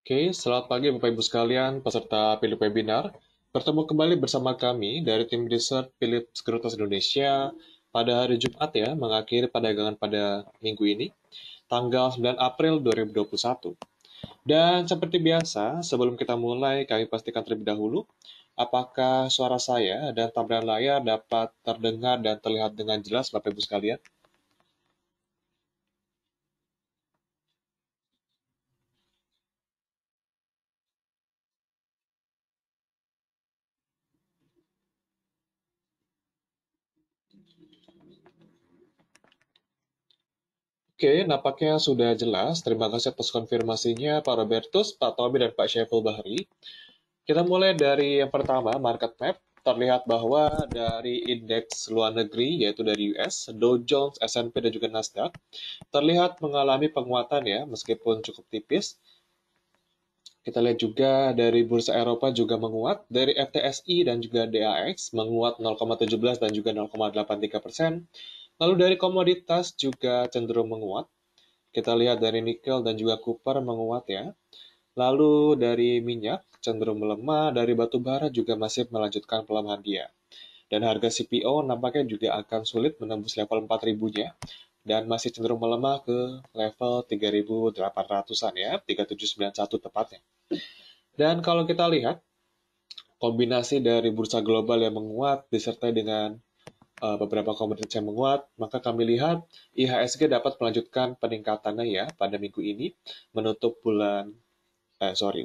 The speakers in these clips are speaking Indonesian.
Oke, selamat pagi Bapak Ibu sekalian, peserta Philip Webinar. Bertemu kembali bersama kami dari tim riset Philip Sekuritas Indonesia pada hari Jumat ya, mengakhiri perdagangan pada minggu ini, tanggal 9 April 2021. Dan seperti biasa, sebelum kita mulai, kami pastikan terlebih dahulu, apakah suara saya dan tampilan layar dapat terdengar dan terlihat dengan jelas Bapak Ibu sekalian? Oke, nampaknya sudah jelas. Terima kasih atas konfirmasinya Pak Robertus, Pak Tobi, dan Pak Syaful Bahri. Kita mulai dari yang pertama, market map. Terlihat bahwa dari indeks luar negeri, yaitu dari US, Dow Jones, S&P, dan juga Nasdaq, terlihat mengalami penguatan ya, meskipun cukup tipis. Kita lihat juga dari bursa Eropa juga menguat, dari FTSI dan juga DAX menguat 0,17 dan juga 0,83%. Lalu dari komoditas juga cenderung menguat. Kita lihat dari nikel dan juga copper menguat ya. Lalu dari minyak cenderung melemah, dari batu bara juga masih melanjutkan pelemahan dia. Dan harga CPO nampaknya juga akan sulit menembus level 4.000-nya dan masih cenderung melemah ke level 3.800-an ya, 3.791 tepatnya. Dan kalau kita lihat kombinasi dari bursa global yang menguat disertai dengan beberapa komoditas yang menguat, maka kami lihat IHSG dapat melanjutkan peningkatannya ya pada minggu ini menutup bulan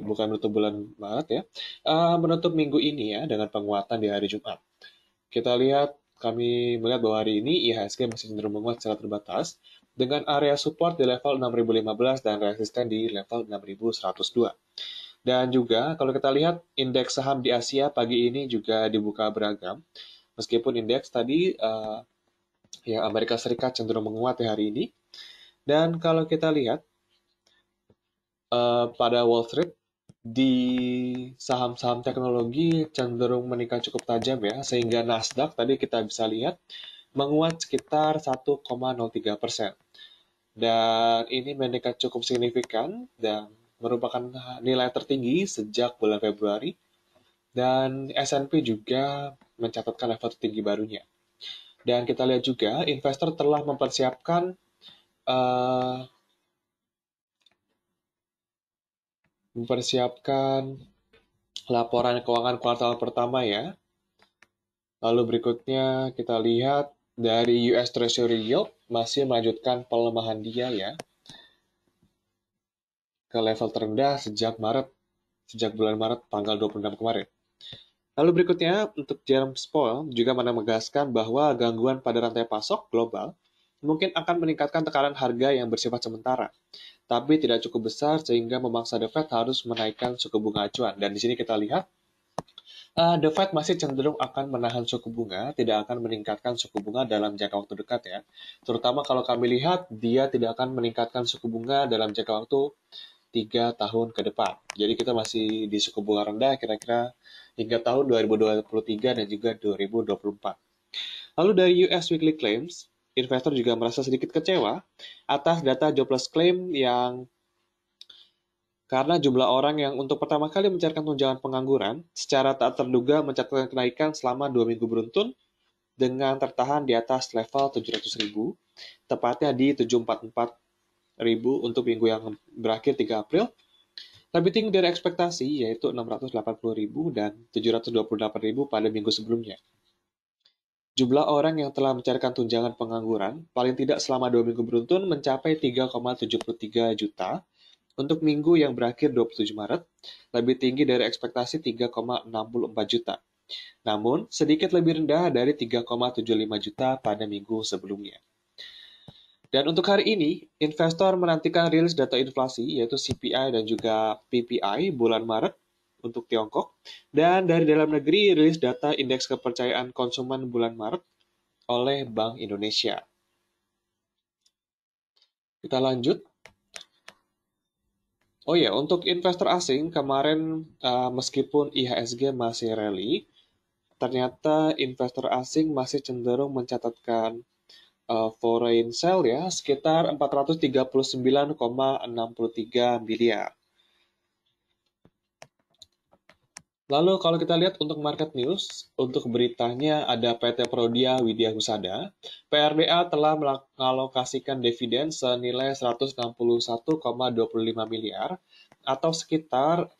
bukan menutup bulan Maret ya, menutup minggu ini ya dengan penguatan di hari Jumat. Kita lihat, kami melihat bahwa hari ini IHSG masih cenderung menguat secara terbatas dengan area support di level 6.015 dan resisten di level 6.102. Dan juga kalau kita lihat indeks saham di Asia pagi ini juga dibuka beragam, meskipun indeks tadi yang Amerika Serikat cenderung menguat di hari ini. Dan kalau kita lihat pada Wall Street di saham-saham teknologi cenderung meningkat cukup tajam ya, sehingga Nasdaq tadi kita bisa lihat menguat sekitar 1,03%. Dan ini meningkat cukup signifikan dan merupakan nilai tertinggi sejak bulan Februari. Dan S&P juga mencatatkan level tertinggi barunya. Dan kita lihat juga investor telah uh, mempersiapkan laporan keuangan kuartal pertama ya. Lalu berikutnya kita lihat dari US Treasury Yield masih melanjutkan pelemahan dia ya ke level terendah sejak bulan Maret tanggal 26 kemarin. Lalu berikutnya untuk Jerome Powell juga menegaskan bahwa gangguan pada rantai pasok global mungkin akan meningkatkan tekanan harga yang bersifat sementara, tapi tidak cukup besar sehingga memaksa The Fed harus menaikkan suku bunga acuan. Dan di sini kita lihat The Fed masih cenderung akan menahan suku bunga, tidak akan meningkatkan suku bunga dalam jangka waktu dekat ya. Terutama kalau kami lihat dia tidak akan meningkatkan suku bunga dalam jangka waktu 3 tahun ke depan. Jadi kita masih di suku bunga rendah kira-kira hingga tahun 2023 dan juga 2024. Lalu dari US Weekly Claims, investor juga merasa sedikit kecewa atas data jobless claim yang karena jumlah orang yang untuk pertama kali mencarikan tunjangan pengangguran secara tak terduga mencatatkan kenaikan selama 2 minggu beruntun dengan tertahan di atas level 700.000, tepatnya di 744.000 untuk minggu yang berakhir 3 April, lebih tinggi dari ekspektasi yaitu 680.000 dan 728.000 pada minggu sebelumnya. Jumlah orang yang telah mencarikan tunjangan pengangguran paling tidak selama 2 minggu beruntun mencapai 3,73 juta untuk minggu yang berakhir 27 Maret, lebih tinggi dari ekspektasi 3,64 juta. Namun, sedikit lebih rendah dari 3,75 juta pada minggu sebelumnya. Dan untuk hari ini, investor menantikan rilis data inflasi yaitu CPI dan juga PPI bulan Maret untuk Tiongkok. Dan dari dalam negeri rilis data indeks kepercayaan konsumen bulan Maret oleh Bank Indonesia. Kita lanjut. Oh ya, untuk investor asing kemarin meskipun IHSG masih rally, ternyata investor asing masih cenderung mencatatkan foreign sale ya sekitar 439,63 miliar. Lalu kalau kita lihat untuk market news, untuk beritanya ada PT Prodia Widya Husada, PRDA telah mengalokasikan dividen senilai 161,25 miliar atau sekitar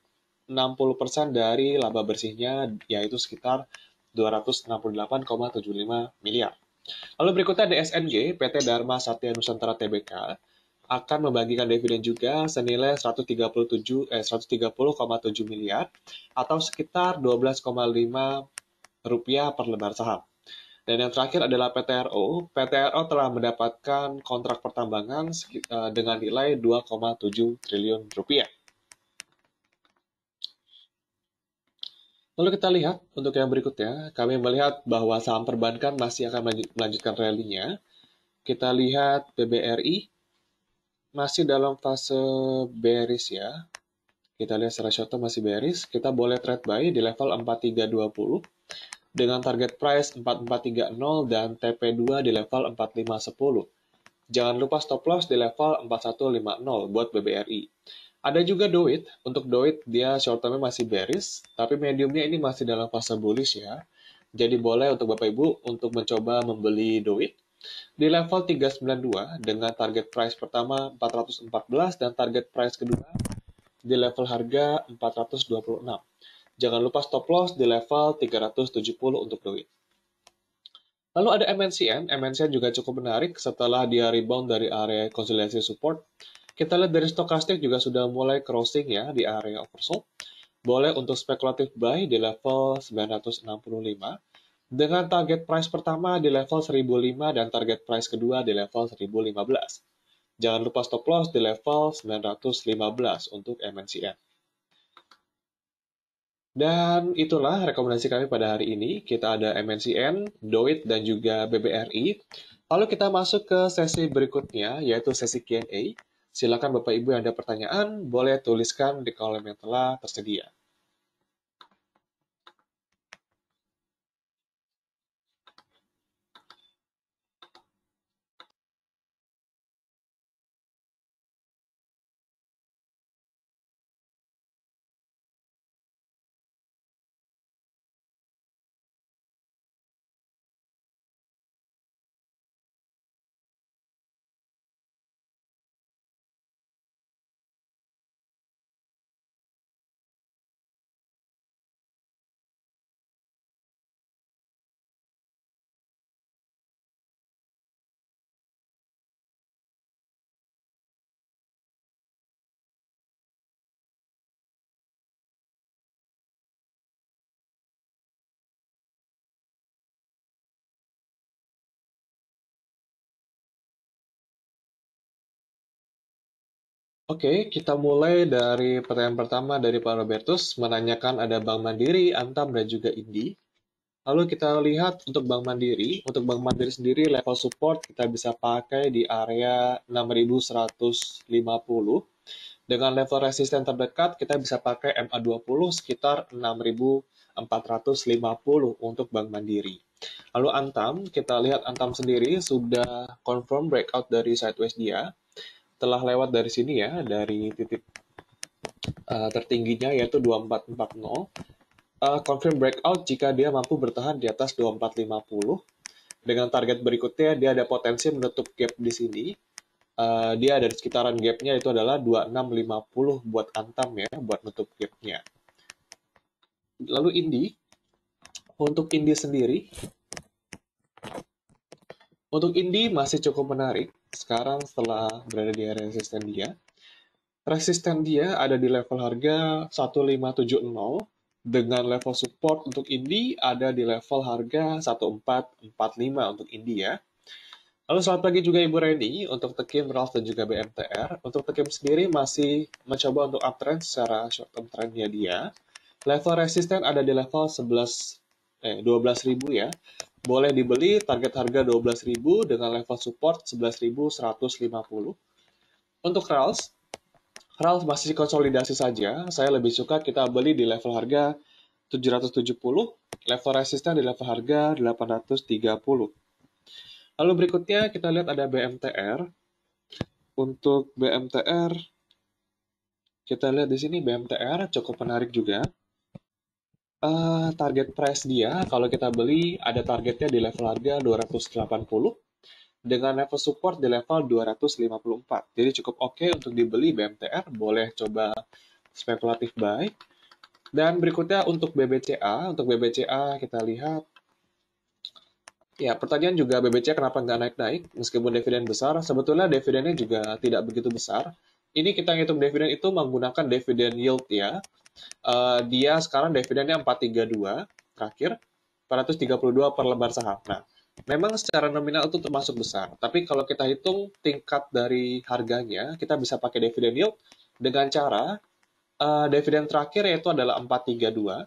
60% dari laba bersihnya, yaitu sekitar 268,75 miliar. Lalu berikutnya DSNG, PT Dharma Satya Nusantara Tbk, akan membagikan dividen juga senilai 130,7 miliar atau sekitar 12,5 rupiah per lembar saham. Dan yang terakhir adalah PTRO. PTRO telah mendapatkan kontrak pertambangan dengan nilai 2,7 triliun rupiah. Lalu kita lihat untuk yang berikutnya, kami melihat bahwa saham perbankan masih akan melanjutkan rally-nya. Kita lihat BBRI masih dalam fase bearish ya. Kita lihat secara short term masih bearish. Kita boleh trade buy di level 4320 dengan target price 4430 dan TP2 di level 4510. Jangan lupa stop loss di level 4150 buat BBRI. Ada juga Doit. Untuk Doit dia short termnya masih bearish, tapi mediumnya ini masih dalam fase bullish ya. Jadi boleh untuk Bapak Ibu untuk mencoba membeli Doit di level 392 dengan target price pertama 414 dan target price kedua di level harga 426. Jangan lupa stop loss di level 370 untuk Doit. Lalu ada MNCN. MNCN juga cukup menarik setelah dia rebound dari area konsolidasi support. Kita lihat dari stokastik juga sudah mulai crossing ya di area oversold. Boleh untuk spekulatif buy di level 965 dengan target price pertama di level 1005 dan target price kedua di level 1015. Jangan lupa stop loss di level 915 untuk MNCN. Dan itulah rekomendasi kami pada hari ini. Kita ada MNCN, Doit, dan juga BBRI. Lalu kita masuk ke sesi berikutnya, yaitu sesi Q&A. Silakan Bapak Ibu yang ada pertanyaan, boleh tuliskan di kolom yang telah tersedia. Oke, kita mulai dari pertanyaan pertama dari Pak Robertus, menanyakan ada Bank Mandiri, Antam, dan juga Indi. Lalu kita lihat untuk Bank Mandiri sendiri level support kita bisa pakai di area 6150. Dengan level resisten terdekat kita bisa pakai MA20 sekitar 6450 untuk Bank Mandiri. Lalu Antam, kita lihat Antam sendiri sudah confirm breakout dari sideways dia. Telah lewat dari sini ya, dari titik tertingginya yaitu 2440. Confirm breakout jika dia mampu bertahan di atas 2450. Dengan target berikutnya dia ada potensi menutup gap di sini. Dia ada di sekitaran gapnya itu adalah 2650 buat Antam ya, buat nutup gapnya. Lalu untuk Indi masih cukup menarik. Sekarang setelah berada di area resisten dia ada di level harga 1570 dengan level support untuk Indi ada di level harga 1445 untuk Indi ya. Lalu selamat pagi juga Ibu Reni untuk Tekim, Ralph, dan juga BMTR. Untuk Tekim sendiri masih mencoba untuk uptrend secara short term trendnya dia. Level resisten ada di level 12.000 ya. Boleh dibeli target harga 12.000 dengan level support 11.150. Untuk Ralph masih konsolidasi saja. Saya lebih suka kita beli di level harga 770, level resisten di level harga 830. Lalu berikutnya kita lihat ada BMTR. Untuk BMTR, kita lihat di sini BMTR cukup menarik juga. Target price dia, kalau kita beli, ada targetnya di level harga 280, dengan level support di level 254. Jadi cukup oke untuk dibeli BMTR, boleh coba spekulatif buy. Dan berikutnya untuk BBCA kita lihat, ya pertanyaan juga BBCA kenapa nggak naik-naik, meskipun dividen besar, sebetulnya dividennya juga tidak begitu besar. Ini kita ngitung dividen itu menggunakan dividen yield ya. Dia sekarang dividennya 432 terakhir, 432 per lembar saham. Nah, memang secara nominal itu termasuk besar, tapi kalau kita hitung tingkat dari harganya, kita bisa pakai dividen yield dengan cara dividen terakhir yaitu adalah 432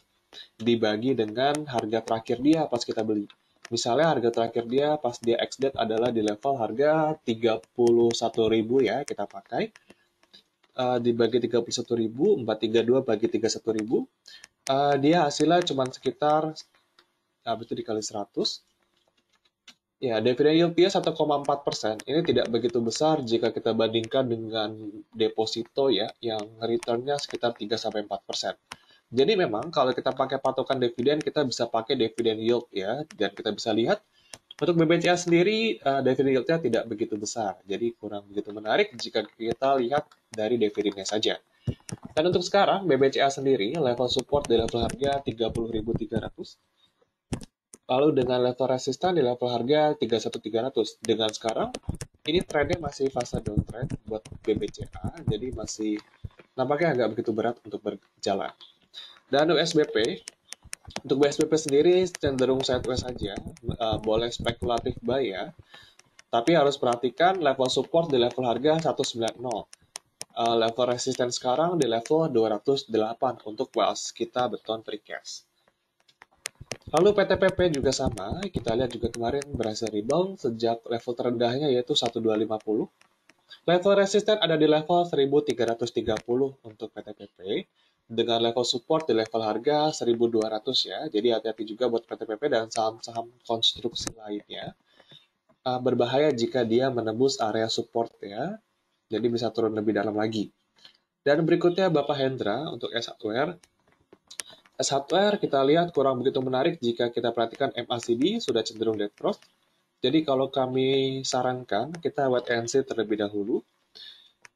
dibagi dengan harga terakhir dia pas kita beli. Misalnya harga terakhir dia pas dia ex-date adalah di level harga 31.000 ya, kita pakai. Dibagi 31.000, 432 bagi 31.000, dia hasilnya cuma sekitar, habis itu dikali 100, ya dividen yield dia 1,4%. Ini tidak begitu besar jika kita bandingkan dengan deposito ya, yang returnnya sekitar 3-4%. Jadi memang kalau kita pakai patokan dividen, kita bisa pakai dividen yield ya, dan kita bisa lihat untuk BBCA sendiri, dividen yield-nya tidak begitu besar, jadi kurang begitu menarik jika kita lihat dari dividennya saja. Dan untuk sekarang, BBCA sendiri level support di level harga 30.300, lalu dengan level resisten di level harga 31.300. Dengan sekarang, ini trennya masih fase downtrend buat BBCA, jadi masih nampaknya agak begitu berat untuk berjalan. Dan USBP, untuk BSBP sendiri cenderung sideways saja, boleh spekulatif buy ya, tapi harus perhatikan level support di level harga 190. Level resisten sekarang di level 208 untuk wells kita beton precast. Lalu PTPP juga sama, kita lihat juga kemarin berhasil rebound sejak level terendahnya yaitu 1250. Level resisten ada di level 1330 untuk PTPP, dengan level support di level harga 1200 ya. Jadi hati-hati juga buat PTPP dan saham-saham konstruksi lainnya. Berbahaya jika dia menembus area support ya. Jadi bisa turun lebih dalam lagi. Dan berikutnya Bapak Hendra untuk S Hardware. S Hardware kita lihat kurang begitu menarik jika kita perhatikan MACD sudah cenderung dead cross. Jadi kalau kami sarankan kita wait and see terlebih dahulu.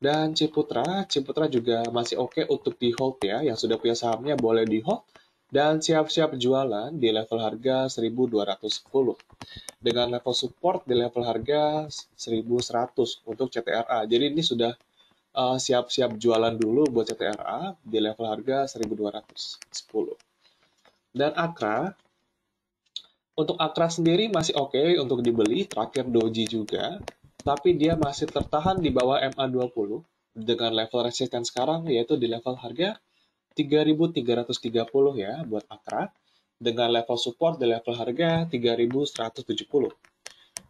Dan Ciputra juga masih oke untuk di hold ya. Yang sudah punya sahamnya boleh di hold. Dan siap-siap jualan di level harga 1210. Dengan level support di level harga 1100 untuk CTRA. Jadi ini sudah siap-siap jualan dulu buat CTRA di level harga 1210. Dan Akra, untuk Akra sendiri masih oke untuk dibeli, terakhir Doji juga, tapi dia masih tertahan di bawah MA20 dengan level resisten sekarang yaitu di level harga 3.330 ya buat Akra, dengan level support di level harga 3.170.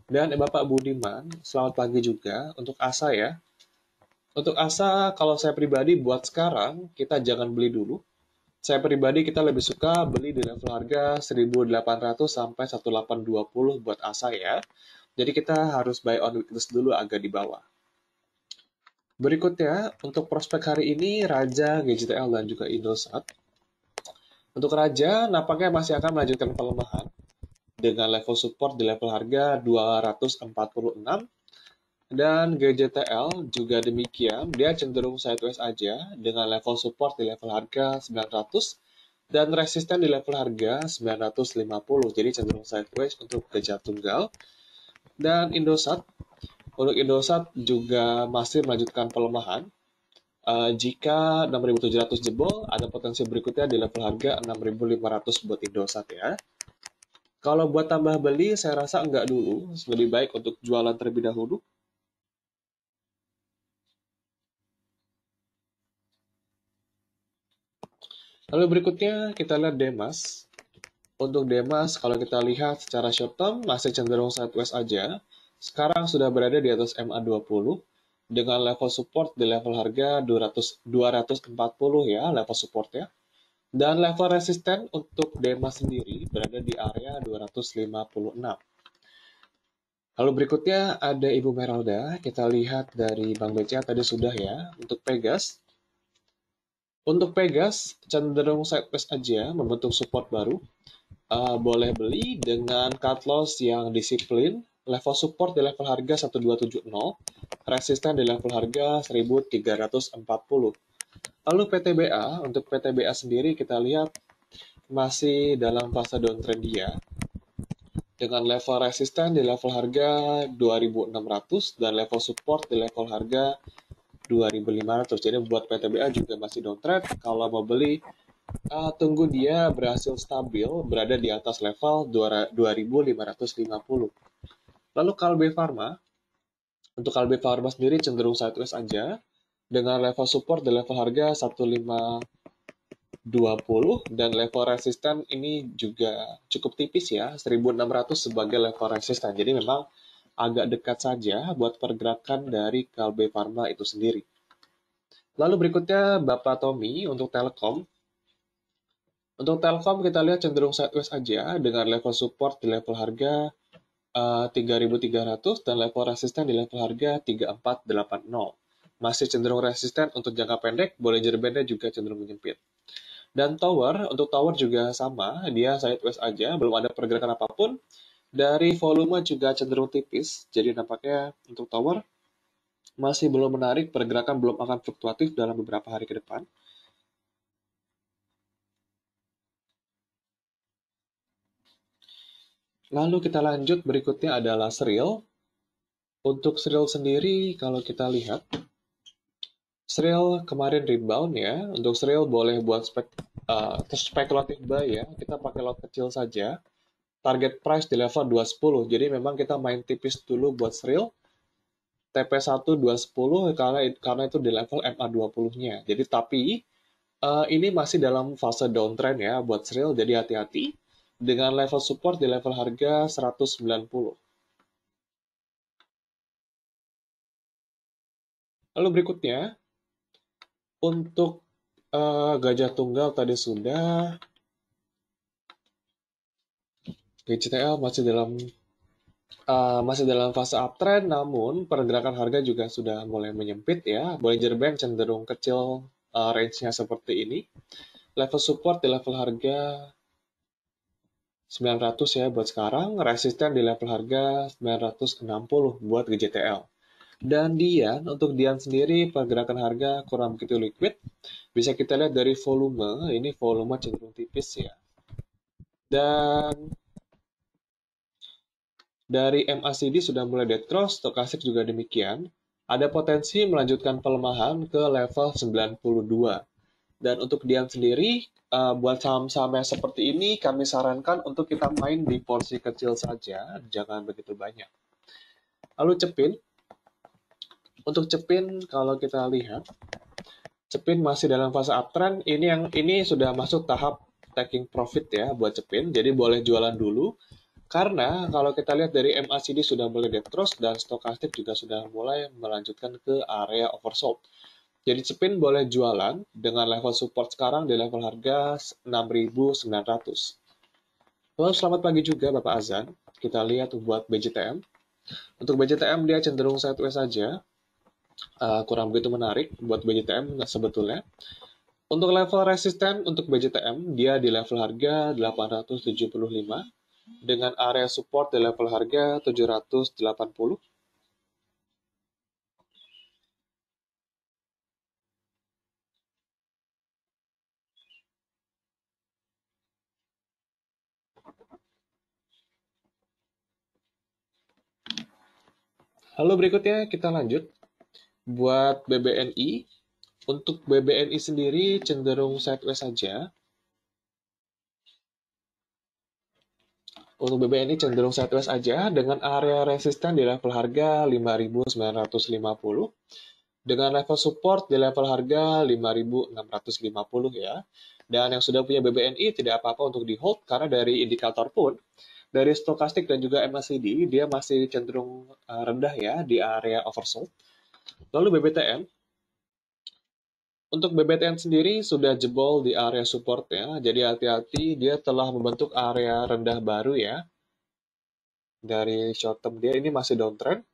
Dan Bapak Budiman, selamat pagi juga untuk ASA ya. Untuk ASA, kalau saya pribadi buat sekarang, kita jangan beli dulu. Saya pribadi kita lebih suka beli di level harga 1.800 sampai 1.820 buat ASA ya. Jadi kita harus buy on weakness dulu agak di bawah. Berikutnya, untuk prospek hari ini, Raja, GJTL, dan juga Indosat. Untuk Raja, nampaknya masih akan melanjutkan pelemahan dengan level support di level harga 246. Dan GJTL juga demikian, dia cenderung sideways aja dengan level support di level harga 900 dan resisten di level harga 950. Jadi cenderung sideways untuk gajah tunggal. Dan untuk Indosat juga masih melanjutkan pelemahan. Jika 6.700 jebol, ada potensi berikutnya di level harga 6.500 buat Indosat ya. Kalau buat tambah beli, saya rasa enggak dulu. Lebih baik untuk jualan terlebih dahulu. Lalu berikutnya kita lihat Demas. Untuk Demas, kalau kita lihat secara short term, masih cenderung sideways aja. Sekarang sudah berada di atas MA20 dengan level support di level harga 240 ya, level support ya. Dan level resisten untuk Demas sendiri berada di area 256. Lalu berikutnya ada Ibu Meralda, kita lihat dari Bank BCA tadi sudah ya. Untuk Pegas, Untuk Pegas, cenderung sideways aja, membentuk support baru. Boleh beli dengan cut loss yang disiplin, level support di level harga 1270, resisten di level harga 1340. Lalu PTBA, untuk PTBA sendiri kita lihat masih dalam fase downtrend dia, dengan level resisten di level harga 2600 dan level support di level harga 2500. Jadi buat PTBA juga masih downtrend. Kalau mau beli, tunggu dia berhasil stabil berada di atas level 2550. Lalu Kalbe Pharma, untuk Kalbe Pharma sendiri cenderung sideways aja dengan level support di level harga 1520 dan level resisten ini juga cukup tipis ya, 1600 sebagai level resisten. Jadi memang agak dekat saja buat pergerakan dari Kalbe Pharma itu sendiri. Lalu berikutnya Bapak Tommy untuk Telkom. Untuk Telkom kita lihat cenderung sideways aja dengan level support di level harga 3.300 dan level resisten di level harga 3.480. Masih cenderung resisten untuk jangka pendek, Bollinger Band-nya juga cenderung menyempit. Dan Tower, untuk Tower juga sama, dia sideways aja, belum ada pergerakan apapun. Dari volume juga cenderung tipis, jadi nampaknya untuk Tower masih belum menarik, pergerakan belum akan fluktuatif dalam beberapa hari ke depan. Lalu kita lanjut, berikutnya adalah Sril. Untuk Sril sendiri, kalau kita lihat, Sril kemarin rebound ya. Untuk Sril boleh buat spekulatif buy ya. Kita pakai lot kecil saja. Target price di level 210. Jadi memang kita main tipis dulu buat Sril. TP1 210 karena itu di level MA20-nya. Jadi tapi ini masih dalam fase downtrend ya buat Sril. Jadi hati-hati dengan level support di level harga 190. Lalu berikutnya untuk Gajah Tunggal tadi sudah, GCTL masih dalam fase uptrend, namun pergerakan harga juga sudah mulai menyempit ya. Bollinger Band cenderung kecil, range-nya seperti ini. Level support di level harga 900 ya buat sekarang, resisten di level harga 960 buat GJTL. Dan Dian, untuk Dian sendiri pergerakan harga kurang begitu liquid. Bisa kita lihat dari volume, ini volume cenderung tipis ya. Dan dari MACD sudah mulai dead cross, stokastik juga demikian. Ada potensi melanjutkan pelemahan ke level 92. Dan untuk Dian sendiri, buat saham-saham yang seperti ini, kami sarankan untuk kita main di porsi kecil saja, jangan begitu banyak. Lalu Cepin, untuk Cepin kalau kita lihat, Cepin masih dalam fase uptrend. Ini sudah masuk tahap taking profit ya buat Cepin, jadi boleh jualan dulu. Karena kalau kita lihat dari MACD sudah mulai dead cross dan stokastik juga sudah mulai melanjutkan ke area oversold. Jadi Cepin boleh jualan dengan level support sekarang di level harga 6.900. Halo, selamat pagi juga Bapak Azan. Kita lihat buat BJTM. Untuk BJTM dia cenderung sideways saja. Kurang begitu menarik buat BJTM sebetulnya. Untuk level resisten untuk BJTM, dia di level harga 875 dengan area support di level harga 780. Lalu berikutnya kita lanjut buat BBNI. Untuk BBNI sendiri cenderung sideways saja. Untuk BBNI cenderung sideways aja dengan area resisten di level harga 5.950 dengan level support di level harga 5.650 ya. Dan yang sudah punya BBNI tidak apa-apa untuk di hold karena dari indikator pun dari stokastik dan juga MACD dia masih cenderung rendah ya di area oversold. Lalu BBTN, untuk BBTN sendiri sudah jebol di area support ya, jadi hati-hati dia telah membentuk area rendah baru ya. Dari short term dia ini masih downtrend.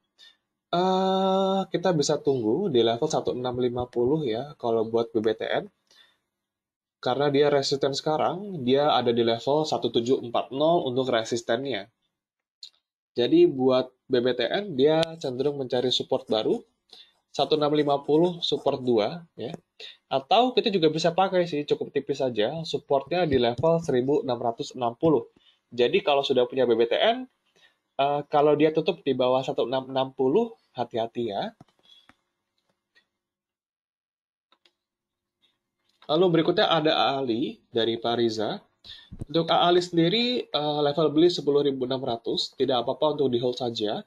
Kita bisa tunggu di level 1650 ya kalau buat BBTN. Karena dia resisten sekarang, dia ada di level 1740 untuk resistennya. Jadi buat BBTN, dia cenderung mencari support baru, 1650 support 2, ya. Atau kita juga bisa pakai sih, cukup tipis saja, supportnya di level 1660. Jadi kalau sudah punya BBTN, kalau dia tutup di bawah 1660, hati-hati ya. Lalu berikutnya ada AALI dari Pak Riza. Untuk AALI sendiri, level beli 10.600, tidak apa-apa untuk di hold saja.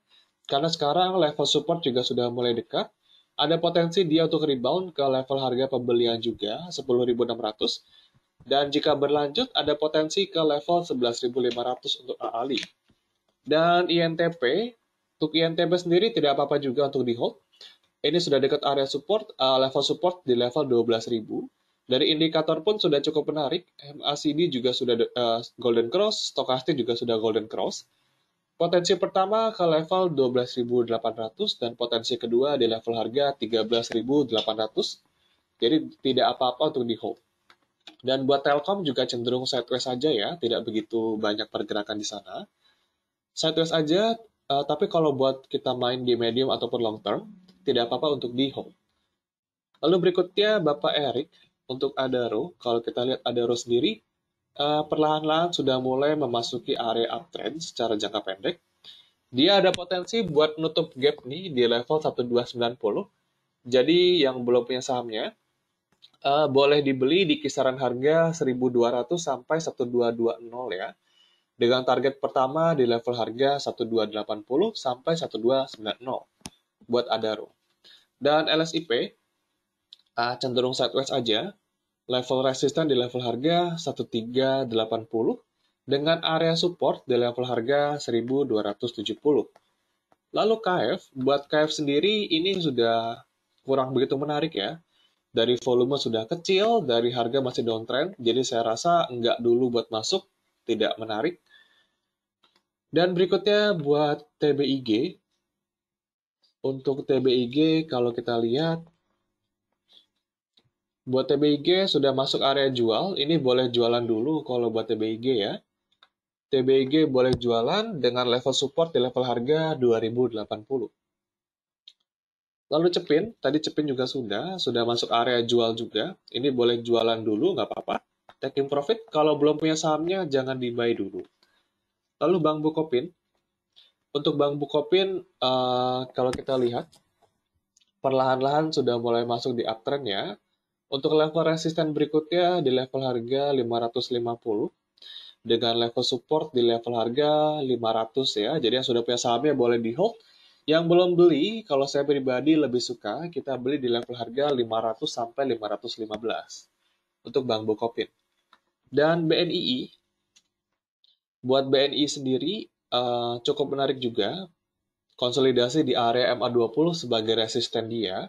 Karena sekarang level support juga sudah mulai dekat. Ada potensi dia untuk rebound ke level harga pembelian juga, 10.600. Dan jika berlanjut, ada potensi ke level 11.500 untuk AALI. Dan INTP, untuk INTP sendiri tidak apa-apa juga untuk di hold. Ini sudah dekat area support, level support di level 12.000. Dari indikator pun sudah cukup menarik. MACD juga sudah golden cross, stokastik juga sudah golden cross. Potensi pertama ke level 12.800 dan potensi kedua di level harga 13.800. Jadi tidak apa-apa untuk di hold. Dan buat Telkom juga cenderung sideways saja ya, tidak begitu banyak pergerakan di sana. Sideways aja, tapi kalau buat kita main di medium ataupun long term, tidak apa-apa untuk di hold. Lalu berikutnya Bapak Erik, untuk Adaro, kalau kita lihat Adaro sendiri, perlahan-lahan sudah mulai memasuki area uptrend secara jangka pendek. Dia ada potensi buat nutup gap nih di level 1290. Jadi yang belum punya sahamnya, boleh dibeli di kisaran harga 1.200 sampai 1.220 ya. Dengan target pertama di level harga 1.280 sampai 1.290 buat Adaro. Dan LSIP cenderung sideways aja. Level resisten di level harga 1.380 dengan area support di level harga 1.270. Lalu KF, buat KF sendiri ini sudah kurang begitu menarik ya. Dari volume sudah kecil, dari harga masih downtrend, jadi saya rasa enggak dulu buat masuk, tidak menarik. Dan berikutnya buat TBIG. Untuk TBIG kalau kita lihat, buat TBIG sudah masuk area jual, ini boleh jualan dulu kalau buat TBIG ya. TBIG boleh jualan dengan level support di level harga 2080. Lalu Cepin, tadi Cepin juga sudah masuk area jual juga. Ini boleh jualan dulu, nggak apa-apa. Taking profit, kalau belum punya sahamnya, jangan di-buy dulu. Lalu Bank Bukopin. Untuk Bank Bukopin, kalau kita lihat, perlahan-lahan sudah mulai masuk di uptrend ya. Untuk level resisten berikutnya di level harga 550 dengan level support di level harga 500 ya. Jadi yang sudah punya sahamnya boleh di hold. Yang belum beli, kalau saya pribadi lebih suka kita beli di level harga 500 sampai 515 untuk Bank Bukopin. Dan BNII, buat BNI sendiri cukup menarik juga. Konsolidasi di area MA20 sebagai resisten dia.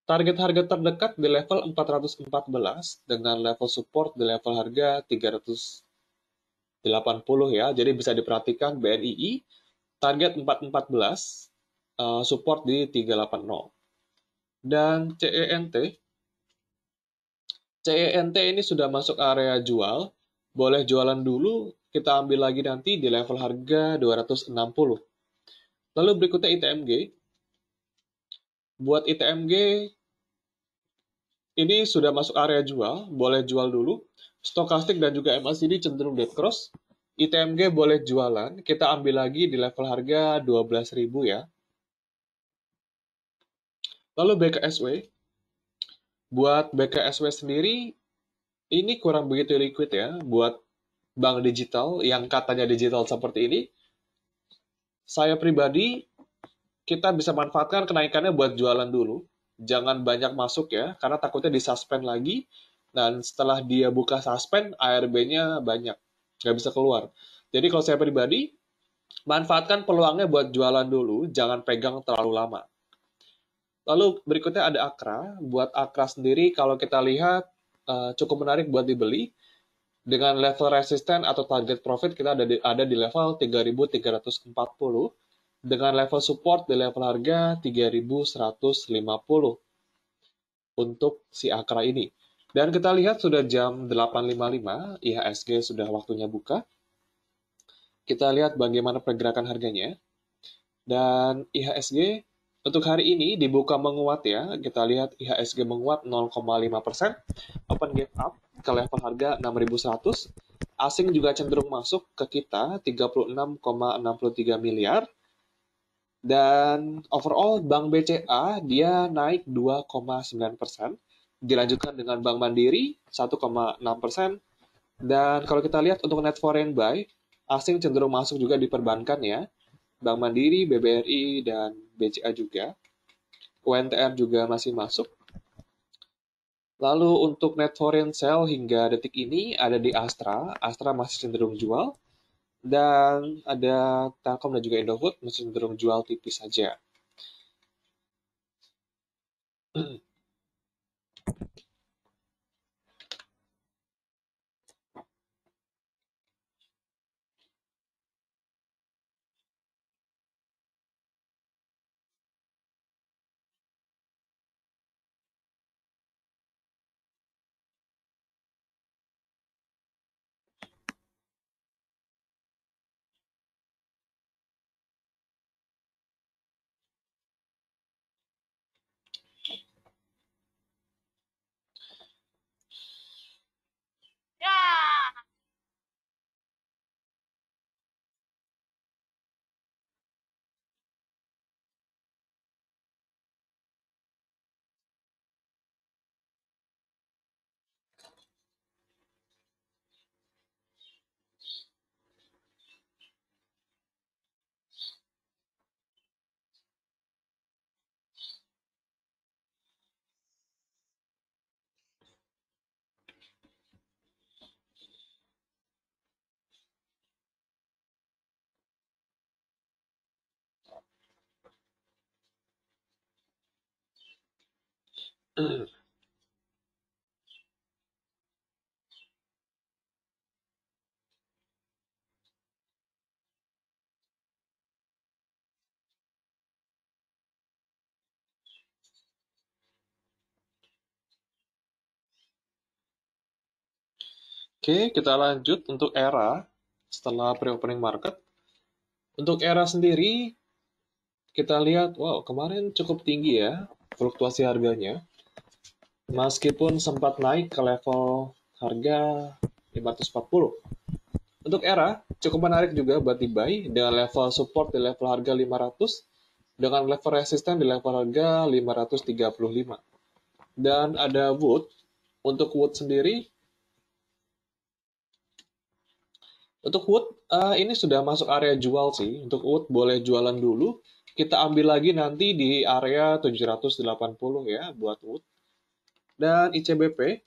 Target harga terdekat di level 414 dengan level support di level harga 380 ya. Jadi bisa diperhatikan BNII target 414, support di 380. Dan CENT ini sudah masuk area jual, boleh jualan dulu, kita ambil lagi nanti di level harga 260. Lalu berikutnya ITMG. Buat ITMG, ini sudah masuk area jual, boleh jual dulu. Stokastik dan juga MACD cenderung dead cross. ITMG boleh jualan, kita ambil lagi di level harga 12.000 ya. Lalu BKSW, buat BKSW sendiri, ini kurang begitu liquid ya, buat bank digital yang katanya digital seperti ini. Saya pribadi, kita bisa manfaatkan kenaikannya buat jualan dulu. Jangan banyak masuk ya, karena takutnya disuspend lagi. Dan setelah dia buka suspend, ARB-nya banyak, nggak bisa keluar. Jadi kalau saya pribadi, manfaatkan peluangnya buat jualan dulu, jangan pegang terlalu lama. Lalu berikutnya ada Akra. Buat Akra sendiri, kalau kita lihat cukup menarik buat dibeli. Dengan level resisten atau target profit kita ada di level 3.340. Dengan level support di level harga 3.150 untuk si Akra ini. Dan kita lihat sudah jam 8.55, IHSG sudah waktunya buka. Kita lihat bagaimana pergerakan harganya. Dan IHSG untuk hari ini dibuka menguat ya. Kita lihat IHSG menguat 0,5%, open gap up ke level harga 6.100. Asing juga cenderung masuk ke kita 36,63 miliar. Dan overall Bank BCA dia naik 2,9%, dilanjutkan dengan Bank Mandiri 1,6%. Dan kalau kita lihat untuk net foreign buy, asing cenderung masuk juga di perbankan ya. Bank Mandiri, BBRI, dan BCA juga. UNTR juga masih masuk. Lalu untuk net foreign sell hingga detik ini ada di Astra. Astra masih cenderung jual. Dan ada Telkom dan juga Indofood masih cenderung jual tipis saja. Oke, kita lanjut untuk era setelah pre-opening market. Untuk era sendiri, kita lihat, wow, kemarin cukup tinggi ya fluktuasi harganya. Meskipun sempat naik ke level harga 540. Untuk era, cukup menarik juga buat di-buy dengan level support di level harga 500, dengan level resisten di level harga 535. Dan ada Wood. Untuk Wood sendiri, ini sudah masuk area jual sih. Untuk Wood boleh jualan dulu. Kita ambil lagi nanti di area 780 ya buat Wood. Dan ICBP.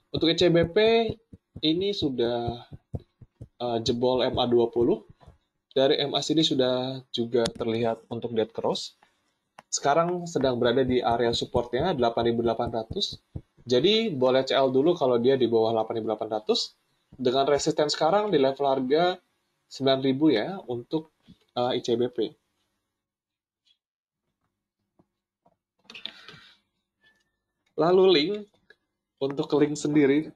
Untuk ICBP ini sudah jebol MA20. Dari MACD sudah juga terlihat untuk dead cross. Sekarang sedang berada di area supportnya 8.800. Jadi boleh CL dulu kalau dia di bawah 8.800. Dengan resisten sekarang di level harga 9.000 ya untuk ICBP. Lalu link, untuk link sendiri,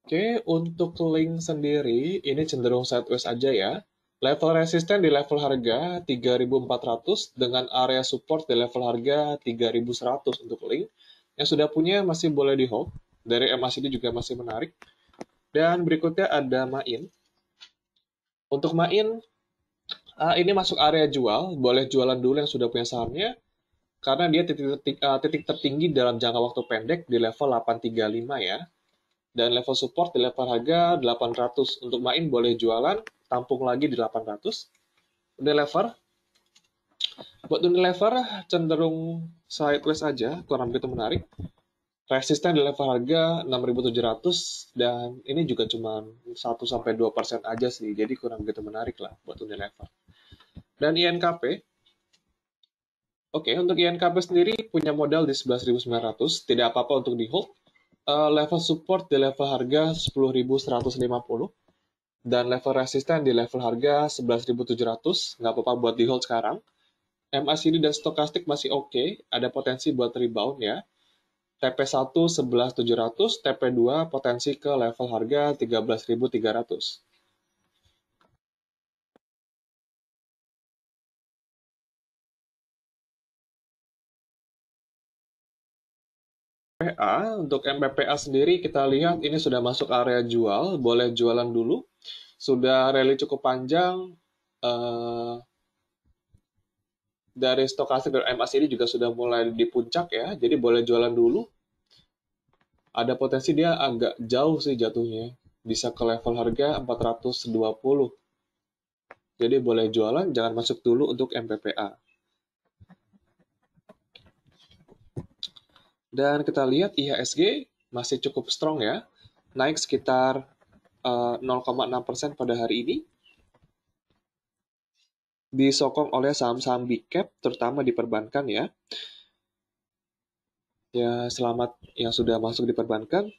oke, untuk link sendiri, ini cenderung sideways aja ya. Level resisten di level harga 3.400 dengan area support di level harga 3.100 untuk link. Yang sudah punya masih boleh di hold. Dari MACD juga masih menarik. Dan berikutnya ada Main. Untuk Main, ini masuk area jual. Boleh jualan dulu yang sudah punya sahamnya. Karena dia titik tertinggi dalam jangka waktu pendek di level 835 ya. Dan level support di level harga 800. Untuk Main boleh jualan, tampung lagi di 800. Unilever, buat Unilever cenderung sideways aja, kurang begitu menarik. Resisten di level harga 6.700 dan ini juga cuma 1-2% aja sih. Jadi kurang begitu menarik lah buat Unilever. Dan INKP, oke, untuk INKP sendiri punya modal di 11.900, tidak apa-apa untuk di hold. Level support di level harga 10.150 dan level resisten di level harga 11.700, nggak apa-apa buat di hold sekarang. MACD dan stokastik masih oke, ada potensi buat rebound ya. TP1 11.700, TP2 potensi ke level harga 13.300. PA, untuk MPPA sendiri kita lihat ini sudah masuk area jual, boleh jualan dulu. Sudah rally cukup panjang, dari stokastik dan MACD juga sudah mulai di puncak ya, jadi boleh jualan dulu. Ada potensi dia agak jauh sih jatuhnya, bisa ke level harga 420. Jadi boleh jualan, jangan masuk dulu untuk MPPA. Dan kita lihat IHSG masih cukup strong ya, naik sekitar 0,6% pada hari ini. Disokong oleh saham-saham big cap, terutama di perbankan ya. Ya, selamat yang sudah masuk di perbankan.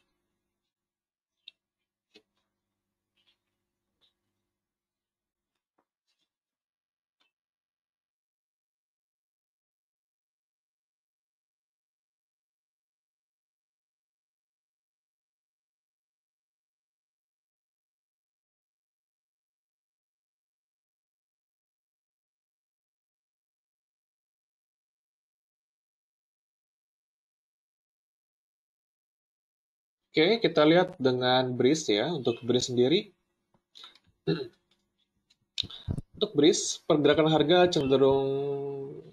Oke, kita lihat dengan BRIS ya. Untuk BRIS sendiri, untuk BRIS, pergerakan harga cenderung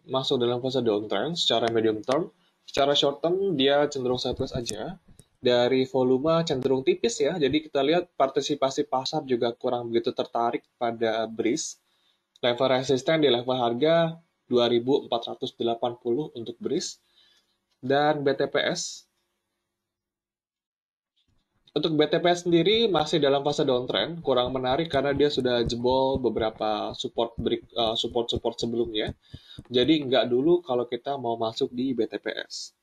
masuk dalam fase downtrend secara medium term. Secara short term, dia cenderung sideways aja. Dari volume cenderung tipis ya, jadi kita lihat partisipasi pasar juga kurang begitu tertarik pada BRIS. Level resisten di level harga 2.480 untuk BRIS. Dan BTPS, untuk BTPS sendiri masih dalam fase downtrend, kurang menarik karena dia sudah jebol beberapa support sebelumnya. Jadi nggak dulu kalau kita mau masuk di BTPS.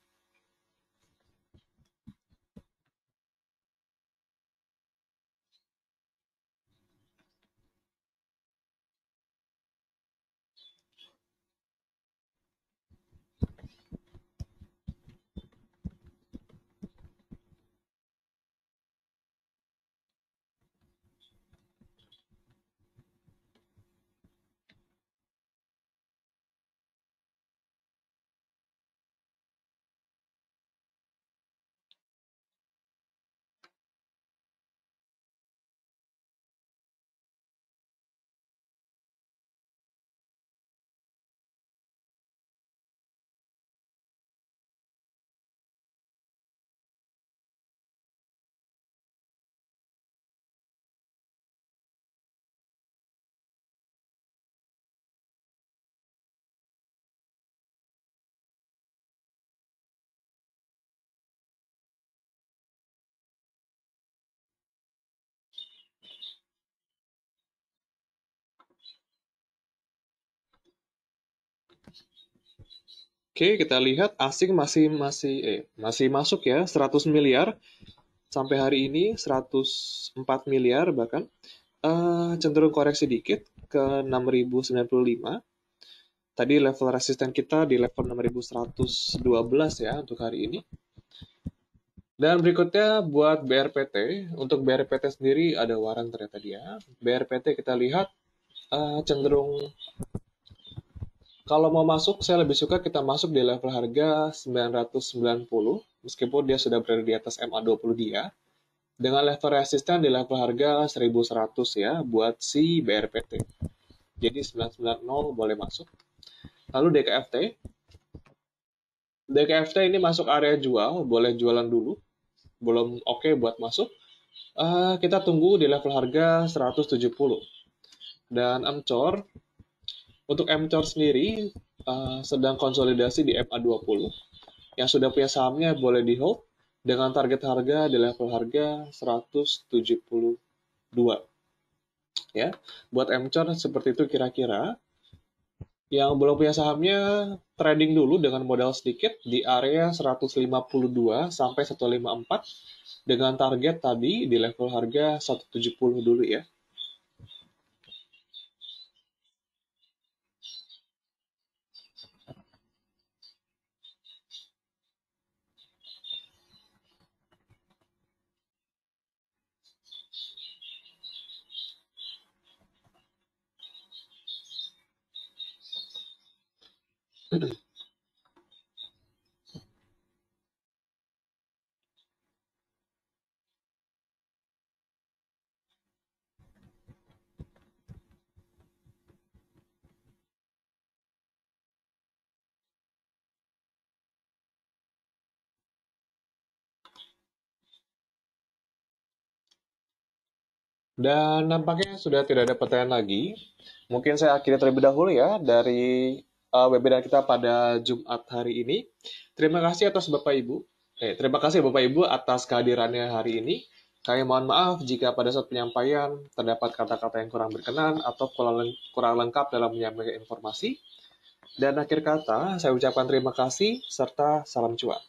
Oke, kita lihat asing masih masuk ya, 100 miliar sampai hari ini 104 miliar bahkan. Cenderung koreksi dikit ke 6.095. Tadi level resisten kita di level 6.112 ya untuk hari ini. Dan berikutnya buat BRPT, untuk BRPT sendiri ada waran ternyata dia. BRPT kita lihat cenderung, kalau mau masuk saya lebih suka kita masuk di level harga 990 meskipun dia sudah berada di atas MA20 dia. Dengan level resisten di level harga 1100 ya buat si BRPT. Jadi 990 boleh masuk. Lalu DKFT. DKFT ini masuk area jual, boleh jualan dulu. Belum oke buat masuk. Kita tunggu di level harga 170. Dan MCOR, untuk MCOR sendiri sedang konsolidasi di MA20. Yang sudah punya sahamnya boleh di hold. dengan target harga di level harga 172 ya. Buat MCOR seperti itu kira-kira. Yang belum punya sahamnya trading dulu dengan modal sedikit di area 152 sampai 154 dengan target tadi di level harga 170 dulu ya. Dan nampaknya sudah tidak ada pertanyaan lagi. Mungkin saya akhiri terlebih dahulu ya dari webinar kita pada Jumat hari ini. Terima kasih atas Bapak Ibu. Terima kasih Bapak Ibu atas kehadirannya hari ini. Kami mohon maaf jika pada saat penyampaian terdapat kata-kata yang kurang berkenan atau kurang lengkap dalam menyampaikan informasi. Dan akhir kata, saya ucapkan terima kasih serta salam cuan.